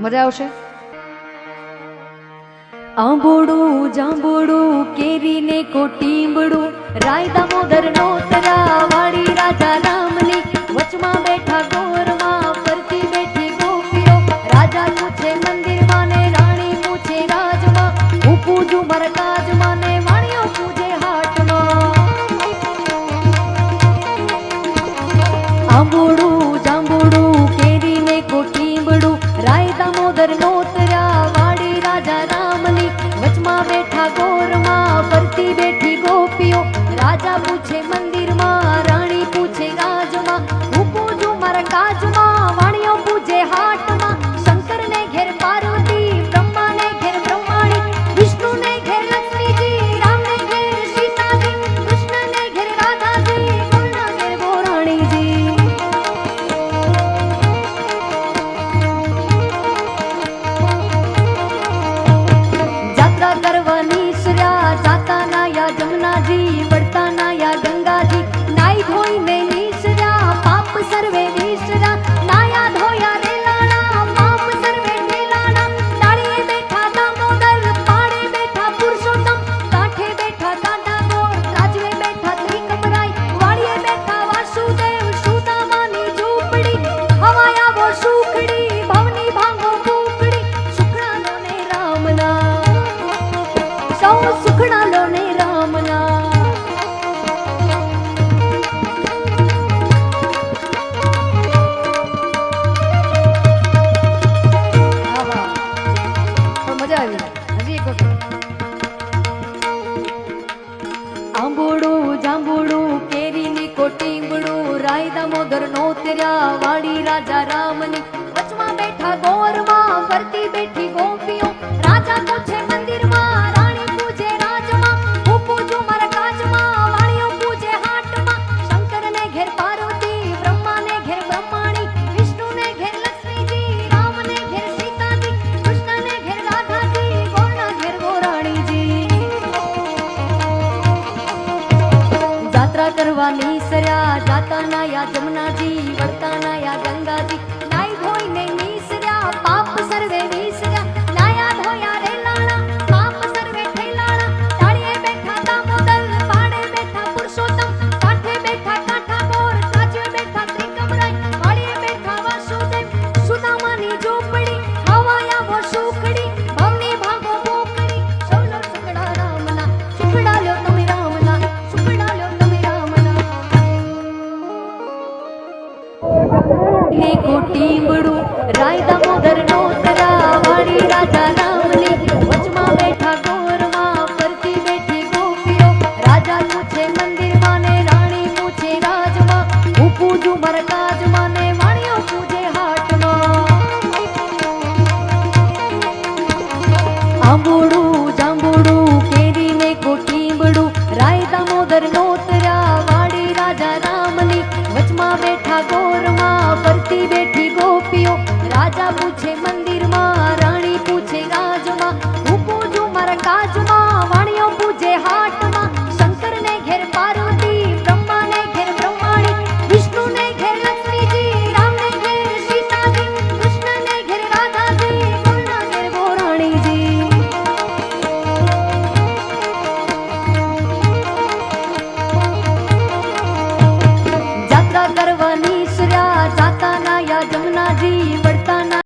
મજા આવશે. આંબોડું જાંબોડું કેરી ને કોટીંબડું રાય દામોદર નોતરા વાળી રાજા રામની વચમાં બેઠા ગોરમાં ફરતી બેઠી ગોપીઓ રાજા પૂછે મંદિરમાં ને રાણી પૂછે રાજમાં હું પૂજું મરકાજમાં ને વાણીઓ પૂજે હાટમાં. આંબોડું જાંબોડું કેરી ને કોટીંબડું રાય દામોદર નોતરા વાળી રાજા રામની વચમાં બેઠા ગોરમાં ફરતી બેઠી ગોપીઓ રાજા પૂછે મંદિરમાં રાણી પૂછે રાજમાં હું પૂજું મારા કાજમાં વાણીઓ પૂજે હાટમાં. શંકરને ઘેર પાર્વતી બ્રહ્માને ઘેર બ્રહ્માણી વિષ્ણુને ઘેર લક્ષ્મીજી રામને ઘેર સીતાજી કૃષ્ણને ઘેર રાધાજી ગોરના ઘેર ગોરાણીજી. જાત્રા કરવાની શ્ર્યા જાતા નાયા જમનાજી વળતા નાયા ગંગાજી નાઈ ધોઈને નીસર્યા પાપ સર્વે નીસર્યા નાયા ધોયા રેલાણા પાપ સર્વે ઠેલાણા. ડાળીએ બેઠા દામોદર પાડે બેઠા પુરુષોત્તમ કાંઠે બેઠા કાંટા ગોળ રાજવે બેઠા ત્રિકમરાય વાળીએ બેઠા વાસુદેવ સુદામાની ઝૂંપડી હવાય આવો સુખડી ભવની ભાંગો કુકડી સુખડાલો ને રામના સૌ સુખડાલો ને રામના. આહા, પણ મજા આવી. હજી એક વખત. આંબોડું જાંબુડું કેરી ની કોટીંબડું રાય દામોદર નોતર્યા વાળી રાજા રામની વચમાં બેઠા ગોરમાં ફરતી બેઠી ગોપીઓ રાજા પૂછે મંદિરમાં રાણી પૂજે રાજમાં હું પૂજું મારા કાજમાં વાણીઓ પૂજે હાટમાં. શંકરને ઘેર પાર્વતી બ્રહ્માને ઘેર બ્રહ્માણી વિષ્ણુને ઘેર લક્ષ્મીજી રામને ઘેર સીતાજી કૃષ્ણને ઘેર રાધાજી ગોરના ઘેર ગોરાણીજી. જાત્રા કરવાની સર્યા જાતા નાયા જમનાજી વળતા નાયા ગંગાજી નાઈ ધોઈને નીસર્યા પાપ સર્વે નીસર્યા નાયા ધોયા રેલાણા પાપ સર્વે ઠેલાણા. ડાળીએ બેઠા દામોદર પાડે બેઠા પુરુષોત્તમ કાંઠે બેઠા કાંઠા ગોળ રાજવે બેઠા ત્રિકમરાય વાળીએ બેઠા વાસુદેવ સુદામાની ઝૂંપડી હવાય આવો સુખડી ભવની ભાગો મોકડી સૌનો સુખડા રામના સુખડાલ્યો તમે રામના સુખડાલ્યો તમે રામના. ને કોટીંબડું રાય દામોદર નોતરા વાળી રાજા રામની વચમાં બેઠા ગોરમાં ફરતી બેઠી ગોપીઓ રાજા પૂછે મંદિરમાં ને રાણી પૂછે રાજમાં હું પૂજું મારા કાજમાં ને વાણીઓ પૂજે હાટમાં. આંબોડું જાંબુડું કેરી ને કોટીંબડું રાય દામોદર નોતરા વાળી રાજા રામની વચમાં બેઠા ગોરમાં ફરતી બેઠી ગોપીઓ રાજા પૂછે મંદિરમાં